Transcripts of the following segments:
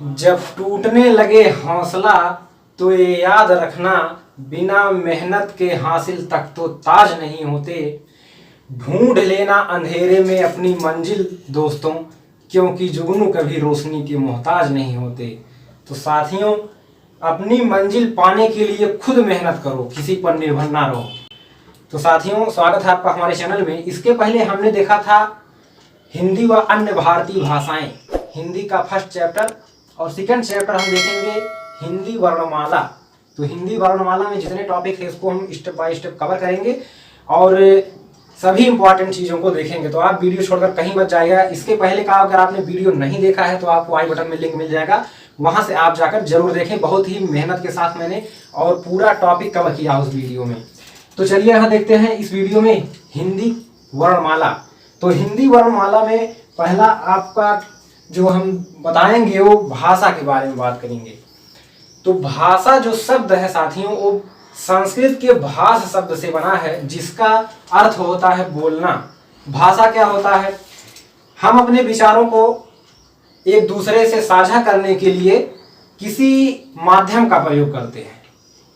जब टूटने लगे हौसला तो ये याद रखना, बिना मेहनत के हासिल तक तो ताज नहीं होते। ढूंढ लेना अंधेरे में अपनी मंजिल दोस्तों, क्योंकि जुगनू कभी रोशनी के मोहताज नहीं होते। तो साथियों, अपनी मंजिल पाने के लिए खुद मेहनत करो, किसी पर निर्भर ना रहो। तो साथियों, स्वागत है आपका हमारे चैनल में। इसके पहले हमने देखा था हिंदी व अन्य भारतीय भाषाएं, हिंदी का फर्स्ट चैप्टर, और सेकंड चैप्टर हम देखेंगे हिंदी वर्णमाला। तो हिंदी वर्णमाला में जितने टॉपिक है इसको हम स्टेप बाय स्टेप कवर करेंगे और सभी इंपॉर्टेंट चीज़ों को देखेंगे। तो आप वीडियो छोड़कर कहीं मत जाइएगा। इसके पहले का अगर आपने वीडियो नहीं देखा है तो आपको आई बटन में लिंक मिल जाएगा, वहां से आप जाकर जरूर देखें। बहुत ही मेहनत के साथ मैंने और पूरा टॉपिक कवर किया उस वीडियो में। तो चलिए यहाँ देखते हैं इस वीडियो में हिंदी वर्णमाला। तो हिंदी वर्णमाला में पहला आपका जो हम बताएंगे वो भाषा के बारे में बात करेंगे। तो भाषा जो शब्द है साथियों, वो संस्कृत के भाष शब्द से बना है, जिसका अर्थ होता है बोलना। भाषा क्या होता है? हम अपने विचारों को एक दूसरे से साझा करने के लिए किसी माध्यम का प्रयोग करते हैं,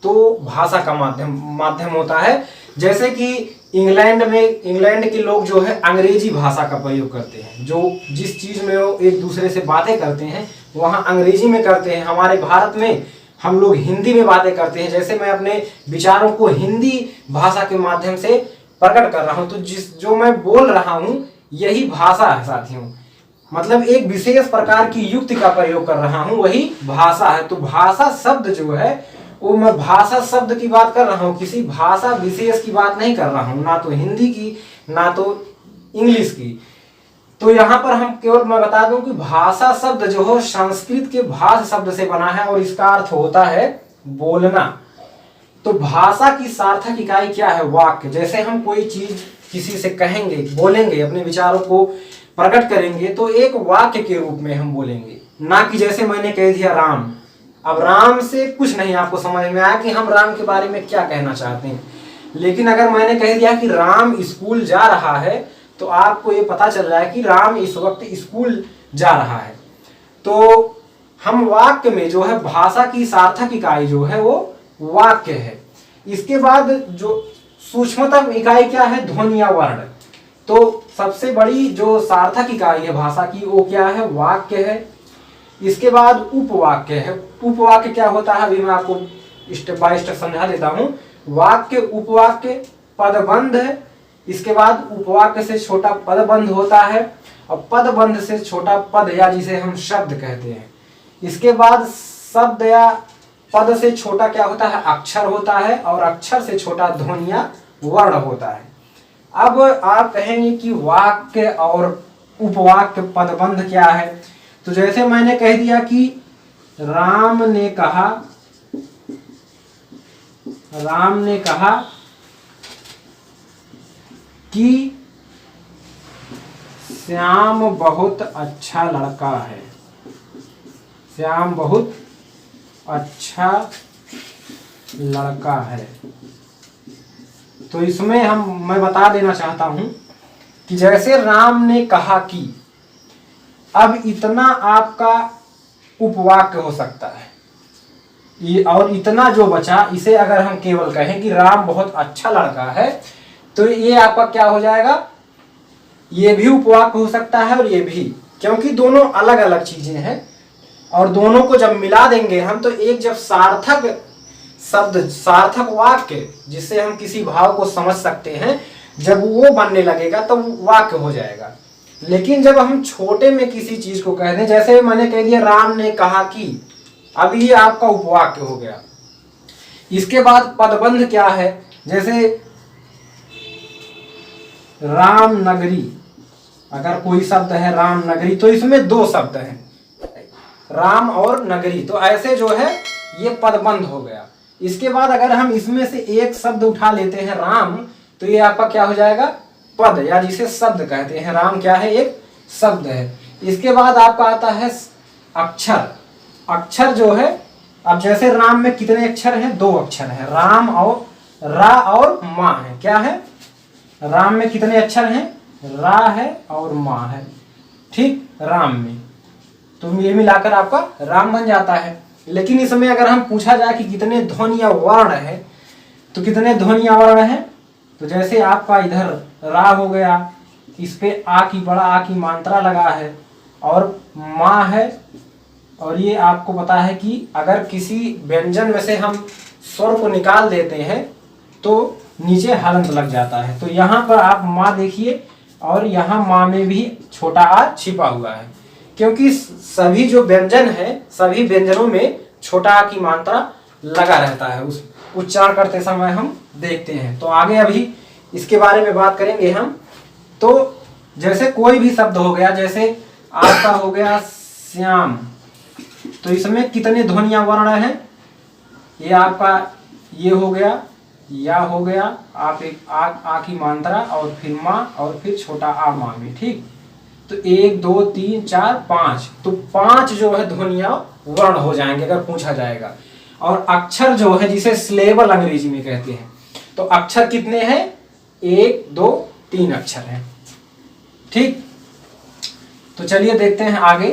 तो भाषा का माध्यम होता है। जैसे कि इंग्लैंड के लोग जो है अंग्रेजी भाषा का प्रयोग करते हैं। जो जिस चीज में वो एक दूसरे से बातें करते हैं वहाँ अंग्रेजी में करते हैं। हमारे भारत में हम लोग हिंदी में बातें करते हैं। जैसे मैं अपने विचारों को हिंदी भाषा के माध्यम से प्रकट कर रहा हूँ, तो जो मैं बोल रहा हूँ यही भाषा है साथियों। मतलब एक विशेष प्रकार की युक्ति का प्रयोग कर रहा हूँ, वही भाषा है। तो भाषा शब्द जो है वो मैं भाषा शब्द की बात कर रहा हूँ, किसी भाषा विशेष की बात नहीं कर रहा हूँ, ना तो हिंदी की ना तो इंग्लिश की। तो यहाँ पर हम केवल मैं बता दूं कि भाषा शब्द जो हो संस्कृत के भाष शब्द से बना है और इसका अर्थ होता है बोलना। तो भाषा की सार्थक इकाई क्या है? वाक्य। जैसे हम कोई चीज किसी से कहेंगे, बोलेंगे, अपने विचारों को प्रकट करेंगे, तो एक वाक्य के रूप में हम बोलेंगे, ना कि जैसे मैंने कह दिया राम। अब राम से कुछ नहीं आपको समझ में आया कि हम राम के बारे में क्या कहना चाहते हैं। लेकिन अगर मैंने कह दिया कि राम स्कूल जा रहा है, तो आपको ये पता चल रहा है कि राम इस वक्त स्कूल जा रहा है। तो हम वाक्य में जो है भाषा की सार्थक इकाई जो है वो वाक्य है। इसके बाद जो सूक्ष्मतम इकाई क्या है? ध्वनि या वर्ण। तो सबसे बड़ी जो सार्थक इकाई है भाषा की वो क्या है? वाक्य है। इसके बाद उपवाक्य है। उपवाक्य क्या होता है अभी मैं आपको स्टेप बाय स्टेप समझा देता हूं। वाक्य, उपवाक्य, पदबंध है। इसके बाद उपवाक्य से छोटा पदबंध होता है और पदबंध से छोटा पद या जिसे हम शब्द कहते हैं। इसके बाद शब्द या पद से छोटा क्या होता है? अक्षर होता है, और अक्षर से छोटा ध्वनि या वर्ण होता है। अब आप कहेंगे कि वाक्य और उपवाक्य पदबंध क्या है? तो जैसे मैंने कह दिया कि राम ने कहा कि श्याम बहुत अच्छा लड़का है। श्याम बहुत अच्छा लड़का है। तो इसमें मैं बता देना चाहता हूं कि जैसे राम ने कहा कि, अब इतना आपका उपवाक्य हो सकता है, और इतना जो बचा इसे अगर हम केवल कहें कि राम बहुत अच्छा लड़का है, तो ये आपका क्या हो जाएगा? ये भी उपवाक्य हो सकता है और ये भी, क्योंकि दोनों अलग अलग चीजें हैं। और दोनों को जब मिला देंगे हम, तो एक जब सार्थक शब्द, सार्थक वाक्य जिससे हम किसी भाव को समझ सकते हैं, जब वो बनने लगेगा तो वाक्य हो जाएगा। लेकिन जब हम छोटे में किसी चीज को कह दें, जैसे मैंने कह दिया राम ने कहा कि, अब ये आपका उपवाक्य हो गया। इसके बाद पदबंध क्या है? जैसे राम नगरी, अगर कोई शब्द है राम नगरी, तो इसमें दो शब्द हैं, राम और नगरी, तो ऐसे जो है ये पदबंध हो गया। इसके बाद अगर हम इसमें से एक शब्द उठा लेते हैं राम, तो ये आपका क्या हो जाएगा? पद, या जिसे शब्द कहते हैं। राम क्या है? एक शब्द है। इसके बाद आपका आता है अक्षर। अक्षर जो है, अब जैसे राम में कितने अक्षर हैं? दो अक्षर हैं, राम और रा और माँ है। क्या है? राम में कितने अक्षर हैं? रा है और माँ है। ठीक, राम में। तो ये मिलाकर आपका राम बन जाता है। लेकिन इसमें अगर हम पूछा जाए कि कितने ध्वनि या वर्ण है, तो कितने ध्वनि या वर्ण है, तो जैसे आपका इधर रा हो गया, इस पे आ की बड़ा आ की मात्रा लगा है, और माँ है, और ये आपको पता है कि अगर किसी व्यंजन में से हम स्वर को निकाल देते हैं तो नीचे हलंत लग जाता है। तो यहाँ पर आप माँ देखिए, और यहाँ माँ में भी छोटा आ छिपा हुआ है, क्योंकि सभी जो व्यंजन है, सभी व्यंजनों में छोटा आ की मात्रा लगा रहता है, उस उच्चारण करते समय हम देखते हैं। तो आगे अभी इसके बारे में बात करेंगे हम। तो जैसे कोई भी शब्द हो गया, जैसे आपका हो गया श्याम, तो इसमें कितने ध्वनियां वर्ण हैं, ये आपका ये हो गया, या हो गया, आप एक आ की मात्रा, और फिर माँ, और फिर छोटा आ माँ में, ठीक। तो 1 2 3 4 5, तो 5 जो है ध्वनियां वर्ण हो जाएंगे अगर पूछा जाएगा। और अक्षर जो है जिसे सिलेबल अंग्रेजी में कहते हैं, तो अक्षर कितने हैं, 1 2 3 अक्षर हैं, ठीक। तो चलिए देखते हैं आगे।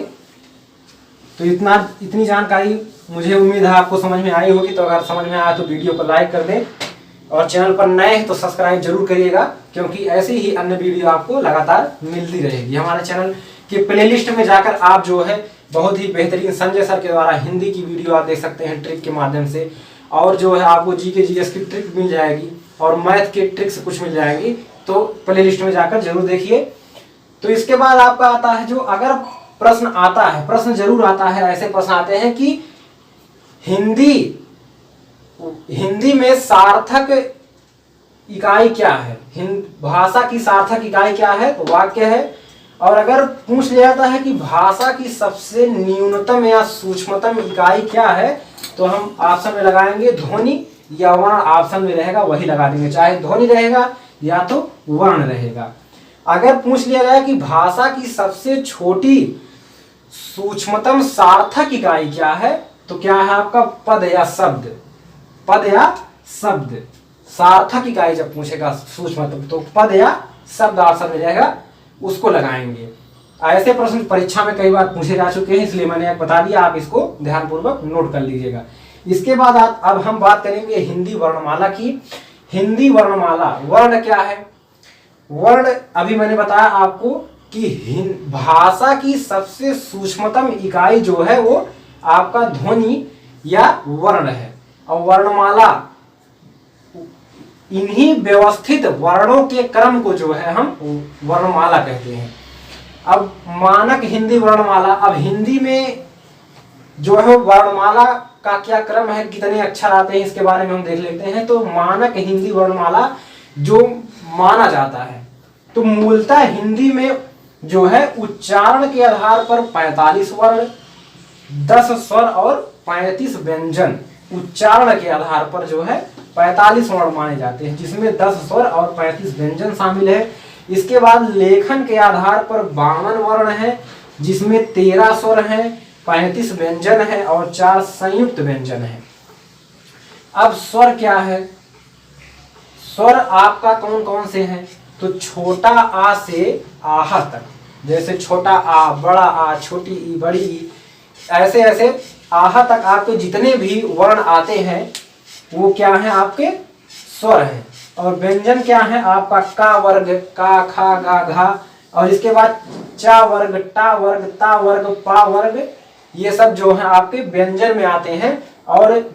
तो इतनी जानकारी मुझे उम्मीद है आपको समझ में आई होगी। तो अगर समझ में आया तो वीडियो को लाइक कर दें, और चैनल पर नए हैं तो सब्सक्राइब जरूर करिएगा, क्योंकि ऐसे ही अन्य वीडियो आपको लगातार मिलती रहेगी। हमारे चैनल के प्लेलिस्ट में जाकर आप जो है बहुत ही बेहतरीन संजय सर के द्वारा हिंदी की वीडियो आप देख सकते हैं ट्रिक के माध्यम से, और जो है आपको जीके जीएस की ट्रिक मिल जाएगी, और मैथ के ट्रिक्स कुछ मिल जाएगी। तो प्लेलिस्ट में जाकर जरूर देखिए। तो इसके बाद आपका आता है, जो अगर प्रश्न आता है, प्रश्न जरूर आता है, ऐसे प्रश्न आते हैं कि हिंदी में सार्थक इकाई क्या है, भाषा की सार्थक इकाई क्या है, तो वाक्य है। और अगर पूछ लिया जाता है कि भाषा की सबसे न्यूनतम या सूक्ष्मतम इकाई क्या है, तो हम ऑप्शन में लगाएंगे ध्वनि या वर्ण, ऑप्शन में रहेगा वही लगा देंगे, चाहे ध्वनि रहेगा या तो वर्ण रहेगा। अगर पूछ लिया जाए कि भाषा की सबसे छोटी सूक्ष्मतम सार्थक इकाई क्या है, तो क्या है आपका पद या शब्द, पद या शब्द। सार्थक इकाई जब पूछेगा सूक्ष्मतम, तो पद या शब्द ऑप्शन में रहेगा, उसको लगाएंगे। ऐसे प्रश्न परीक्षा में कई बार पूछे जा चुके हैं, इसलिए मैंने बता दिया, आप इसको ध्यानपूर्वक नोट कर लीजिएगा। इसके बाद अब हम बात करेंगे हिंदी वर्णमाला की। हिंदी वर्णमाला, वर्ण क्या है, वर्ण अभी मैंने बताया आपको कि भाषा की सबसे सूक्ष्मतम इकाई जो है वो आपका ध्वनि या वर्ण है। और वर्णमाला, इन्हीं व्यवस्थित वर्णों के क्रम को जो है हम वर्णमाला कहते हैं। अब मानक हिंदी वर्णमाला, अब हिंदी में जो है वर्णमाला का क्या क्रम है, कितने अक्षर आते हैं, इसके बारे में हम देख लेते हैं। तो मानक हिंदी वर्णमाला जो माना जाता है, तो मूलतः हिंदी में जो है उच्चारण के आधार पर 45 वर्ण, 10 स्वर और 35 व्यंजन, उच्चारण के आधार पर जो है 45 वर्ण माने जाते हैं, जिसमें 10 स्वर और 35 व्यंजन शामिल है। इसके बाद लेखन के आधार पर 52 वर्ण है, जिसमें 13 स्वर हैं, 35 व्यंजन है और 4 संयुक्त व्यंजन है। अब स्वर क्या है, स्वर आपका कौन कौन से हैं, तो छोटा आ से आहा तक, जैसे छोटा आ, बड़ा आ, छोटी ई, बड़ी ई, ऐसे ऐसे आहा तक आपके जितने भी वर्ण आते हैं वो क्या है, आपके स्वर हैं। और व्यंजन क्या है आपका, का वर्ग, का, खा, गा, घा, और इसके बाद चा वर्ग, टा वर्ग, ता वर्ग, पा वर्ग, ये सब जो है आपके व्यंजन में आते हैं। और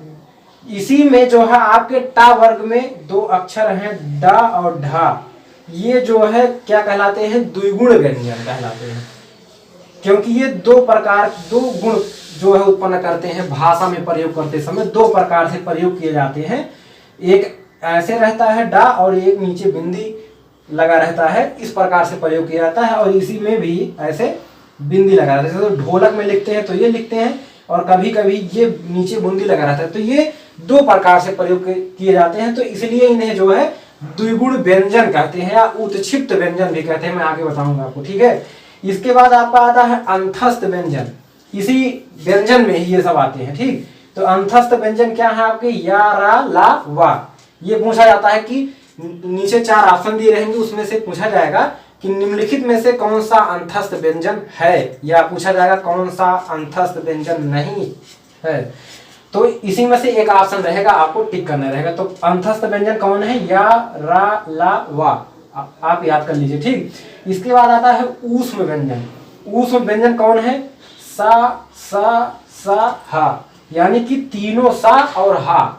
इसी में जो है आपके टा वर्ग में 2 अक्षर हैं, डा और ढा, ये जो है क्या कहलाते हैं, द्विगुण व्यंजन कहलाते हैं, क्योंकि ये 2 गुण जो है उत्पन्न करते हैं। भाषा में प्रयोग करते समय 2 प्रकार से प्रयोग किए जाते हैं, एक ऐसे रहता है डा, और एक नीचे बिंदी लगा रहता है, इस प्रकार से प्रयोग किया जाता है। और इसी में भी ऐसे बिंदी लगा रहता है, तो ढोलक में लिखते हैं तो ये लिखते हैं, और कभी कभी ये नीचे बूंदी लगा रहता है, तो ये 2 प्रकार से प्रयोग किए जाते हैं। तो इसलिए इन्हें जो है द्विगुण व्यंजन कहते हैं, या उत्क्षिप्त व्यंजन भी कहते हैं, मैं आगे बताऊंगा आपको, ठीक है। इसके बाद आपका आता है अंतस्थ व्यंजन, इसी व्यंजन में ही ये सब आते हैं, ठीक। तो अंतस्थ व्यंजन क्या है आपके, या, रा, ला, वा। ये पूछा जाता है कि नीचे 4 ऑप्शन दिए रहेंगे, उसमें से पूछा जाएगा कि निम्नलिखित में से कौन सा अंतस्थ व्यंजन है, या पूछा जाएगा कौन सा अंतस्थ व्यंजन नहीं है। तो इसी में से एक ऑप्शन रहेगा, आपको टिक करना रहेगा। तो अंतस्थ व्यंजन कौन है, या, रा, ला, वा, आप याद कर लीजिए। ठीक, इसके बाद आता है ऊष्म व्यंजन। ऊष्म व्यंजन कौन है, सा, सा, हा, यानी कि तीनों सा और हा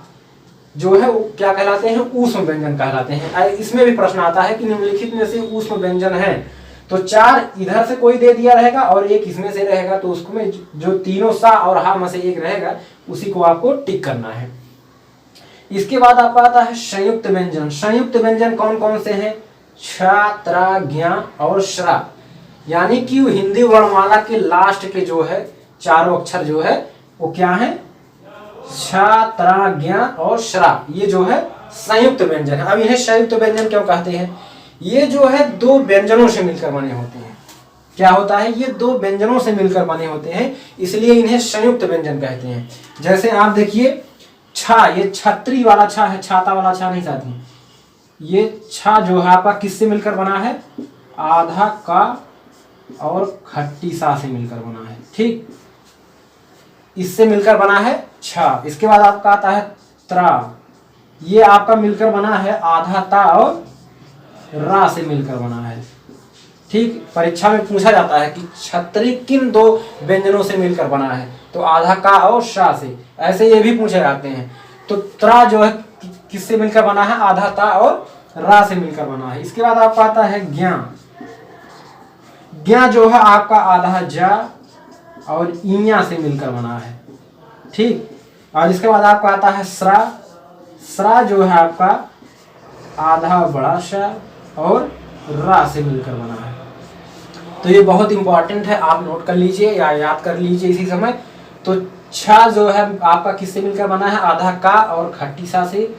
जो है वो क्या कहलाते हैं, ऊष्म व्यंजन कहलाते हैं। इसमें भी प्रश्न आता है कि निम्नलिखित में से ऊष्म व्यंजन है, तो 4 इधर से कोई दे दिया रहेगा और एक इसमें से रहेगा, तो उसमें जो तीनों सा और हा में से एक रहेगा उसी को आपको टिक करना है। इसके बाद आपका आता है संयुक्त व्यंजन। संयुक्त व्यंजन कौन कौन से हैं, छा, त्रा, ज्ञा और श्रा, यानी कि हिंदी वर्णमाला के लास्ट के जो है चारों अक्षर जो है वो क्या है, छा, त्रा, ज्ञा और श्रा, ये जो है संयुक्त व्यंजन है। अब इन्हें संयुक्त व्यंजन क्यों कहते हैं, ये जो है दो व्यंजनों से मिलकर बने होते हैं। क्या होता है, ये दो व्यंजनों से मिलकर बने होते हैं, इसलिए इन्हें संयुक्त व्यंजन कहते हैं। जैसे आप देखिए छा, ये छतरी वाला छा है, छाता वाला छा नहीं साथी। ये छा जो है आपका किससे मिलकर बना है, आधा का और खट्टी सा से मिलकर बना है। ठीक, इससे मिलकर बना है छा। इसके बाद आपका आता है त्रा, ये आपका मिलकर बना है आधा ता और रा से मिलकर बना है। ठीक, परीक्षा में पूछा जाता है कि छतरी किन दो व्यंजनों से मिलकर बना है, तो आधा का और शा से, ऐसे ये भी पूछे जाते हैं। तो त्रा जो है किससे मिलकर बना है, आधा ता और रा से मिलकर बना है। इसके बाद आपका आता है ज्ञा। ज्ञा जो है आपका आधा जा और इया से मिलकर बना है। ठीक, और इसके बाद आपका आता है श्रा। श्रा जो है आपका आधा बड़ा शा और रा से मिलकर बना है। तो ये बहुत इंपॉर्टेंट है, आप नोट कर लीजिए या याद कर लीजिए इसी समय। तो छा जो है आपका किससे मिलकर बना है, आधा का और खट्टी सा से,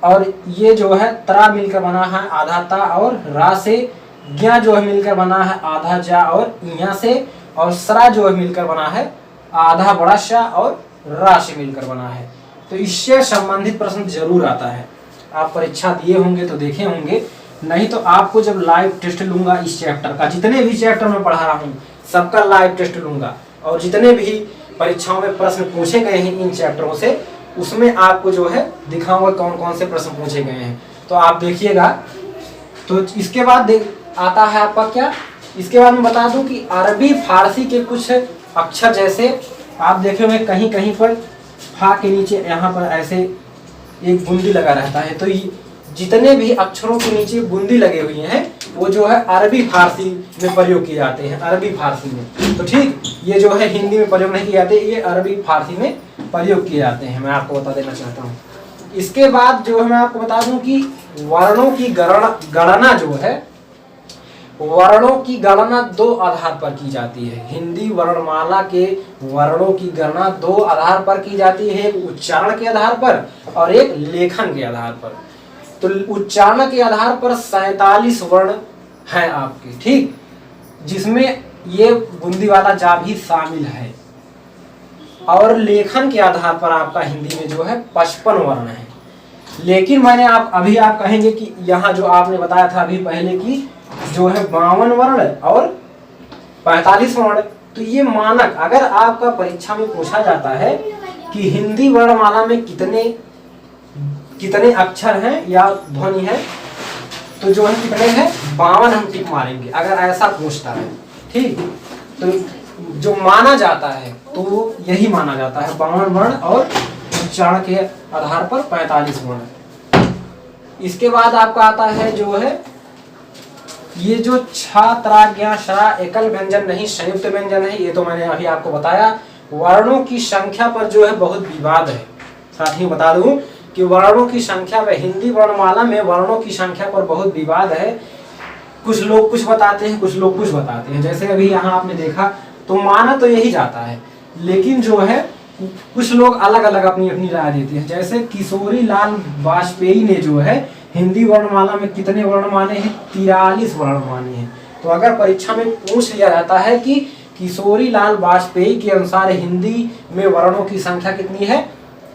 और ये जो है त्रा मिलकर बना है आधा ता और रा से। ज्ञा जो है मिलकर बना है आधा जा और इया से, और श्रा जो है मिलकर बना है आधा बड़ा शा और रा से मिलकर बना है। तो इससे संबंधित प्रश्न जरूर आता है, आप परीक्षा दिए होंगे तो देखे होंगे, नहीं तो आपको जब लाइव टेस्ट लूंगा इस चैप्टर का, जितने भी चैप्टर में पढ़ा रहा हूँ सबका लाइव टेस्ट लूंगा, और जितने भी परीक्षाओं में प्रश्न पूछे गए हैं इन चैप्टरों से, उसमें आपको जो है दिखाऊंगा कौन कौन से प्रश्न पूछे गए हैं, तो आप देखिएगा। तो इसके बाद आता है आपका क्या, इसके बाद मैं बता दूं कि अरबी फारसी के कुछ अक्षर, जैसे आप देखे होंगे कहीं कहीं पर फा के नीचे यहाँ पर ऐसे एक बूंदी लगा रहता है, तो जितने भी अक्षरों के नीचे बूंदी लगे हुए हैं वो जो है अरबी फारसी में प्रयोग किए जाते हैं, अरबी फारसी में। तो ठीक, ये जो है हिंदी में प्रयोग नहीं किए जाते, ये अरबी फारसी में प्रयोग किए जाते हैं, मैं आपको बता देना चाहता हूँ। इसके बाद जो है मैं आपको बता दूं कि वर्णों की गणना जो है, वर्णों की गणना 2 आधार पर की जाती है। हिंदी वर्णमाला के वर्णों की गणना 2 आधार पर की जाती है, एक उच्चारण के आधार पर और एक लेखन के आधार पर। तो उच्चारण के आधार पर 47 वर्ण हैं आपके, ठीक, जिसमें ये बूंदी वाला जा भी शामिल है, और लेखन के आधार पर आपका हिंदी में जो है 55 वर्ण है। लेकिन मैंने आप कहेंगे कि यहाँ जो आपने बताया था अभी पहले की जो है 52 वर्ण और 45 वर्ण, तो ये मानक, अगर आपका परीक्षा में पूछा जाता है कि हिंदी वर्णमाला में कितने अक्षर हैं या ध्वनि है, तो जो है कितने हैं 52 हम टिक मारेंगे अगर ऐसा पूछता है। ठीक, तो जो माना जाता है तो यही माना जाता है 52 वर्ण और उच्चारण के आधार पर 45 वर्ण। इसके बाद आपका आता है जो है ये जो छा, त्रा, ज्ञा, श्रा एकल व्यंजन नहीं संयुक्त व्यंजन है, ये तो मैंने अभी आपको बताया। वर्णों की संख्या पर जो है बहुत विवाद है, साथ ही बता दूं कि वर्णों की संख्या में हिंदी वर्णमाला में वर्णों की संख्या पर बहुत विवाद है। कुछ लोग कुछ बताते हैं, कुछ लोग कुछ बताते हैं। जैसे अभी यहाँ आपने देखा तो माना तो यही जाता है, लेकिन जो है कुछ लोग अलग अलग अपनी अपनी राय देते हैं। जैसे किशोरी लाल वाजपेयी ने जो है हिंदी वर्णमाला में कितने वर्ण माने हैं, 43 वर्ण माने हैं। तो अगर परीक्षा में पूछ लिया जाता है कि किशोरी लाल वाजपेयी के अनुसार हिंदी में वर्णों की संख्या कितनी है,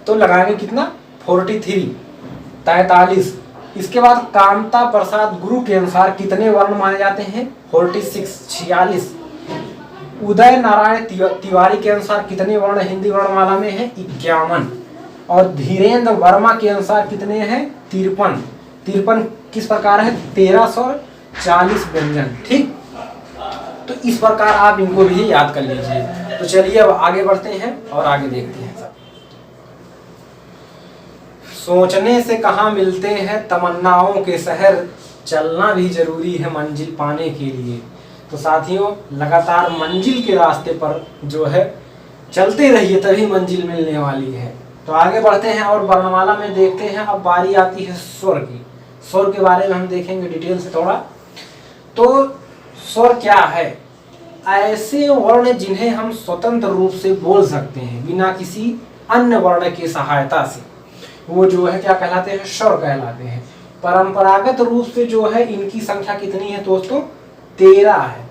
तो लगाएंगे कितना 43, इसके बाद कांता प्रसाद गुरु के अनुसार कितने वर्ण माने जाते हैं? 46 46। उदय नारायण तिवारी के अनुसार कितने वर्ण हिंदी वर्णमाला में है? 51। और धीरेन्द्र वर्मा के अनुसार कितने हैं? 53। 53 किस प्रकार है? 13 स्वर 40 व्यंजन। ठीक, तो इस प्रकार आप इनको भी याद कर लीजिए। तो चलिए अब आगे बढ़ते हैं और आगे देखते हैं। सोचने से कहाँ मिलते हैं तमन्नाओं के शहर, चलना भी जरूरी है मंजिल पाने के लिए। तो साथियों, लगातार मंजिल के रास्ते पर जो है चलते रहिए, तभी मंजिल मिलने वाली है। तो आगे बढ़ते हैं और वर्णमाला में देखते हैं। अब बारी आती है स्वर की। स्वर के बारे में हम देखेंगे डिटेल से थोड़ा। तो स्वर क्या है? ऐसे वर्ण जिन्हें हम स्वतंत्र रूप से बोल सकते हैं बिना किसी अन्य वर्ण की सहायता से, वो जो है क्या कहलाते हैं? स्वर कहलाते हैं। परंपरागत रूप से जो है इनकी संख्या कितनी है दोस्तों? 13 है।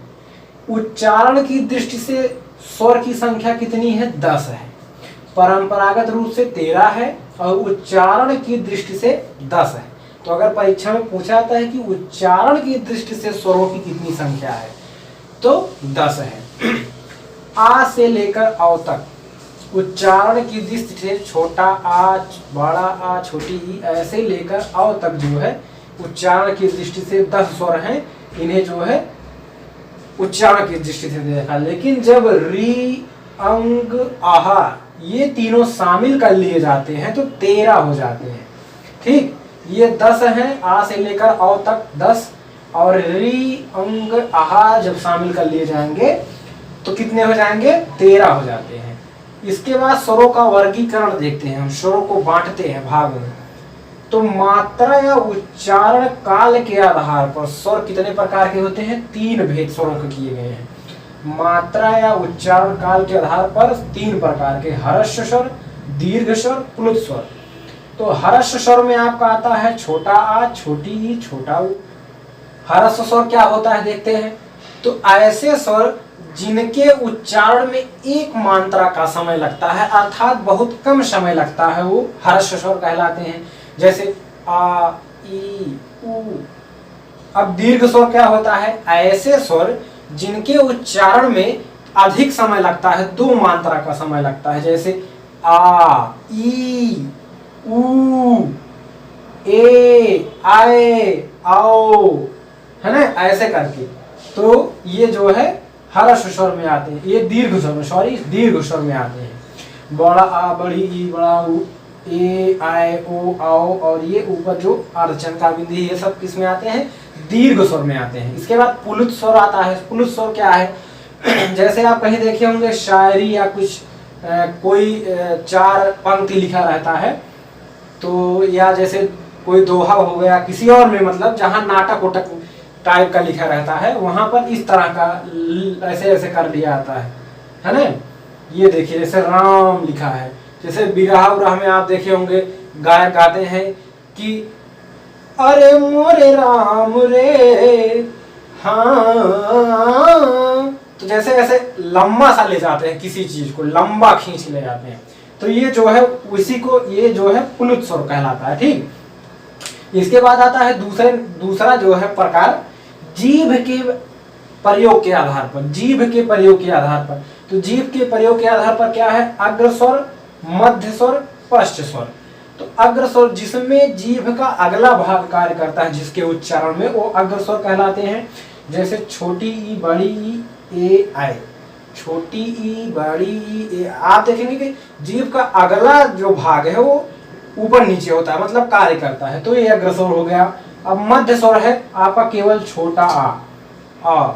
उच्चारण की दृष्टि से स्वर की संख्या कितनी है? 10 है। परंपरागत रूप से 13 है और उच्चारण की दृष्टि से 10 है। तो अगर परीक्षा में पूछा जाता है कि उच्चारण की दृष्टि से स्वरों की कितनी संख्या है, तो 10 है। आ से लेकर औ तक उच्चारण की दृष्टि से छोटा आ, बड़ा आ, छोटी ई, ऐसे लेकर औ तक जो है उच्चारण की दृष्टि से 10 स्वर हैं। इन्हें जो है उच्चारण की दृष्टि से देखा। लेकिन जब री, अंग, आहा ये तीनों शामिल कर लिए जाते हैं तो 13 हो जाते हैं। ठीक, ये 10 हैं, आ से लेकर औ तक 10, और री, अंग, आहा जब शामिल कर लिए जाएंगे तो कितने हो जाएंगे? 13 हो जाते हैं। इसके बाद स्वरों का वर्गीकरण देखते हैं। हम स्वरों को बांटते हैं भाग में। तो मात्रा या उच्चारण काल के आधार पर स्वर कितने प्रकार के होते हैं? 3 भेद स्वरों के किए गए हैं। मात्रा या उच्चारण काल के आधार पर 3 प्रकार के: हर्ष स्वर, दीर्घ स्वर, प्लुत स्वर। तो हर्ष स्वर में आपका आता है छोटा आ, छोटी ई, छोटा ऊ। हर्ष स्वर क्या होता है देखते हैं। तो ऐसे स्वर जिनके उच्चारण में एक मात्रा का समय लगता है, अर्थात बहुत कम समय लगता है, वो हर्ष स्वर कहलाते हैं। जैसे आ, ई, उ। अब दीर्घ स्वर क्या होता है? ऐसे स्वर जिनके उच्चारण में अधिक समय लगता है, 2 मात्रा का समय लगता है। जैसे आ, ई, उ, ए, आए, आओ, है ना, ऐसे करके। तो ये जो है हर्ष स्वर में आते हैं। ये दीर्घ स्वर में, सॉरी, दीर्घ स्वर में आते हैं। बड़ा आ, बड़ी ई, बड़ा उ, ए, आए, ओ, आओ, और ये ऊपर जो अर्धचंद्र बिंदी, ये सब किस में आते हैं? दीर्घ स्वर में आते हैं। इसके बाद पुलुत स्वर आता है। पुलुत स्वर क्या है? जैसे आप कहीं देखे होंगे शायरी या कुछ कोई 4 पंक्ति लिखा रहता है, तो या जैसे कोई दोहा हो गया किसी और में, मतलब जहाँ नाटक उटक टाइप का लिखा रहता है, वहां पर इस तरह का ऐसे ऐसे कर लिया जाता है ना। ये देखिए जैसे राम लिखा है। जैसे बिरहा उरहा में आप देखे होंगे गायक गाते हैं कि अरे मोरे राम रे, हाँ। तो जैसे ऐसे लंबा सा ले जाते हैं, किसी चीज को लंबा खींच ले जाते हैं। तो ये जो है उसी को ये जो है पुलुत स्वर कहलाता है। ठीक, इसके बाद आता है दूसरा जो है प्रकार जीभ के प्रयोग के आधार पर। जीभ के प्रयोग के आधार पर, तो जीभ के प्रयोग के आधार पर क्या है? अग्र स्वर, मध्य स्वर, पश्च स्वर। तो अग्र स्वर जिसमें जीभ का अगला भाग कार्य करता है, जिसके उच्चारण में, वो अग्र स्वर कहलाते हैं। जैसे छोटी ई, बड़ी ई, ए, आए। छोटी ई, बड़ी ई, ए। आप देखेंगे कि जीभ का अगला जो भाग है वो ऊपर नीचे होता है, मतलब कार्य करता है। तो ये अग्र स्वर हो गया। अब मध्य स्वर है आपका केवल छोटा आ,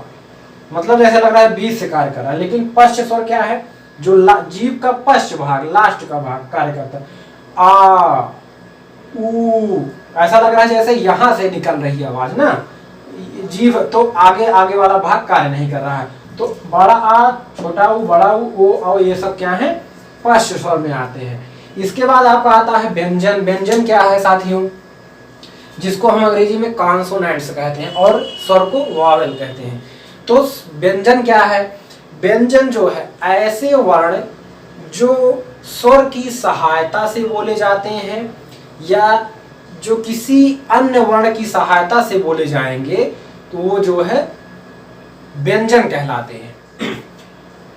मतलब जैसे लग रहा है बीच से कार्य कर रहा है। लेकिन पश्च स्वर क्या है? जो जीभ का पश्च भाग, लास्ट का भाग कार्य करता है। आ, ऊ, ऐसा लग रहा है जैसे यहां से निकल रही है आवाज ना, जीभ तो आगे वाला भाग कार्य नहीं कर रहा है। तो बड़ा आ, छोटा ऊ, बड़ा ऊ, ओ, औ, ये सब क्या है? पश्च स्वर में आते हैं। इसके बाद आपका आता है व्यंजन। व्यंजन क्या है साथियों? जिसको हम अंग्रेजी में कॉन्सोनेंट्स कहते हैं और स्वर को वॉवेल कहते हैं। तो व्यंजन क्या है? व्यंजन जो है ऐसे वर्ण जो स्वर की सहायता से बोले जाते हैं या जो किसी अन्य वर्ण की सहायता से बोले जाएंगे तो वो जो है व्यंजन कहलाते हैं।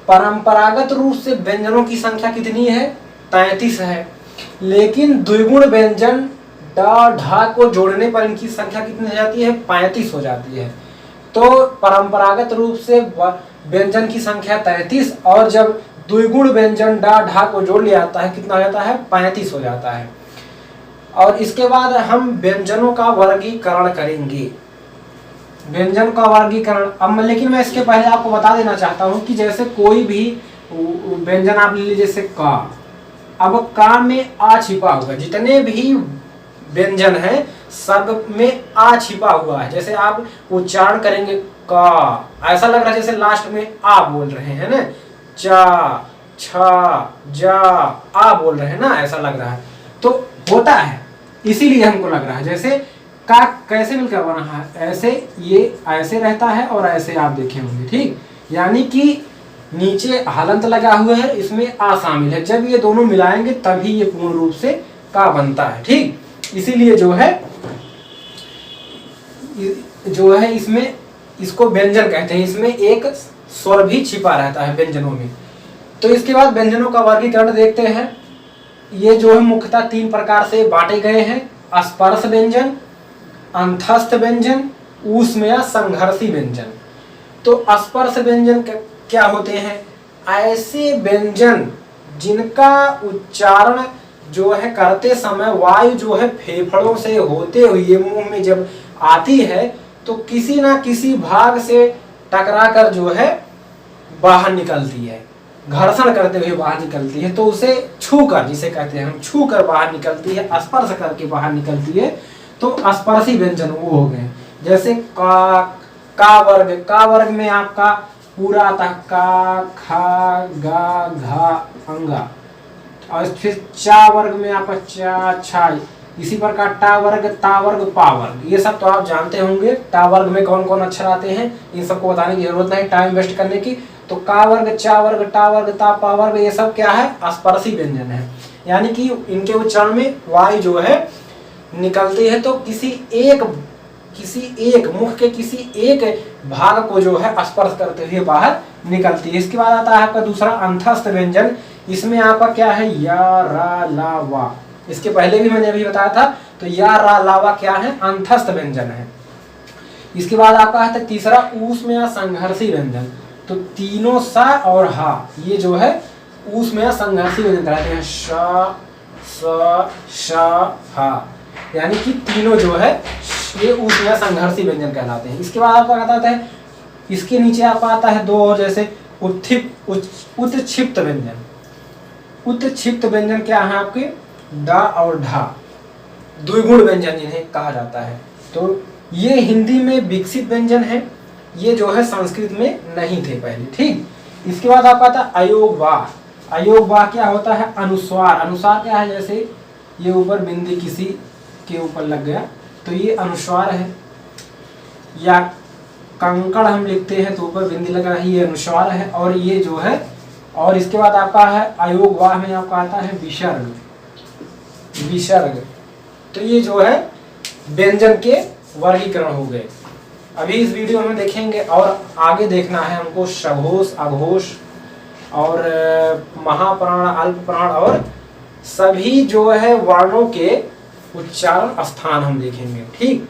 परंपरागत रूप से व्यंजनों की संख्या कितनी है? 33 है। लेकिन द्विगुण व्यंजन डा ढा को जोड़ने पर इनकी संख्या कितनी हो जाती है? 35 हो जाती है। तो परंपरागत रूप से व्यंजन की संख्या 33 और जब द्विगुण व्यंजन डा ढा को जोड़ लिया जाता है कितना हो जाता है? 35 हो जाता है। और इसके बाद हम व्यंजनों का वर्गीकरण करेंगे। व्यंजन का वर्गीकरण अब लेकिन मैं इसके पहले आपको बता देना चाहता हूं कि जैसे कोई भी व्यंजन आप ले लीजिए, जैसे का, अब का में आ छिपा हुआ, जितने भी व्यंजन है सब में आ छिपा हुआ है। जैसे आप उच्चारण करेंगे का, ऐसा लग रहा है जैसे लास्ट में आ बोल रहे हैं ना, चा छा जा आ बोल रहे हैं ना, ऐसा लग रहा है। तो होता है इसीलिए हमको लग रहा है। जैसे का कैसे मिलकर बना है, ऐसे ये ऐसे रहता है और ऐसे आप देखे होंगे, ठीक। यानी कि नीचे हलंत लगा हुआ है, इसमें आ शामिल है। जब ये दोनों मिलाएंगे तभी ये पूर्ण रूप से का बनता है, ठीक। इसीलिए जो है इसमें इसको व्यंजन कहते हैं। इसमें एक स्वर भी छिपा रहता है व्यंजनों में। तो इसके बाद व्यंजनों का वर्गीकरण देखते हैं। ये जो है मुख्यतः 3 प्रकार से बांटे गए हैं: स्पर्श व्यंजन, अंतस्थ व्यंजन, ऊष्म या संघर्षी व्यंजन। तो स्पर्श व्यंजन क्या होते हैं? ऐसे व्यंजन जिनका उच्चारण जो है करते समय वायु जो है फेफड़ों से होते हुए मुंह में जब आती है तो किसी ना किसी भाग से टकराकर जो है बाहर निकलती है, घर्षण करते हुए बाहर निकलती है। तो उसे छूकर, जिसे कहते हैं हम, छूकर बाहर निकलती है, स्पर्श करके बाहर निकलती है, तो स्पर्शी व्यंजन वो हो गए। जैसे का वर्ग में आपका पूरा आता है का, खा, गा, घा, अंगा। और फिर चा वर्ग में आपका चा, छा। इसी प्रकार टा वर्ग, ता वर्ग, पा वर्ग, ये सब तो आप जानते होंगे। टा वर्ग में कौन कौन अक्षर आते हैं, इन सबको बताने की जरूरत नहीं, टाइम वेस्ट करने की। तो का वर्ग, चा वर्ग, टा वर्ग, ता, पा वर्ग, ये सब क्या है? स्पर्शी व्यंजन है। यानी कि इनके उच्चारण में वायु जो है निकलती है तो किसी एक मुख के किसी एक भाग को जो है स्पर्श करते हुए बाहर निकलती है। इसके बाद आता है आपका दूसरा अंतस्थ व्यंजन। इसमें आपका क्या है? या, रा, ला, वा। इसके पहले भी मैंने अभी बताया था। तो या, रा, ला, वा क्या है? अंतस्थ व्यंजन है। इसके बाद आपका है तीसरा ऊष्म या संघर्षी व्यंजन। तो तीनों सा और हा ये जो है ऊष्म या संघर्षी व्यंजन कहलाते हैं। श, स, श, हा, यानी कि तीनों जो है ये ऊष्म या संघर्षी व्यंजन कहलाते हैं। इसके बाद आपका आता है, इसके नीचे आपका आता है 2 और, जैसे उत्क्षिप्त व्यंजन। उत्क्षिप्त व्यंजन क्या है आपके? डा और ढा, द्विगुण व्यंजन जिन्हें कहा जाता है। तो ये हिंदी में विकसित व्यंजन है, ये जो है संस्कृत में नहीं थे पहले, ठीक। इसके बाद आपका आता है अयोग वाह। अयोग वाह क्या होता है? अनुस्वार। अनुस्वार क्या है? जैसे ये ऊपर बिंदी किसी के ऊपर लग गया तो ये अनुस्वार है। या कंकड़ हम लिखते हैं तो ऊपर बिंदी लगा है, ये अनुस्वार है। और ये जो है, और इसके बाद आपका है अयोग वाह में आपका आता है विसर्ग। विसर्ग, तो ये जो है व्यंजन के वर्गीकरण हो गए। अभी इस वीडियो में देखेंगे और आगे देखना है हमको सघोष, अघोष और महाप्राण, अल्पप्राण और सभी जो है वर्णों के उच्चारण स्थान हम देखेंगे, ठीक।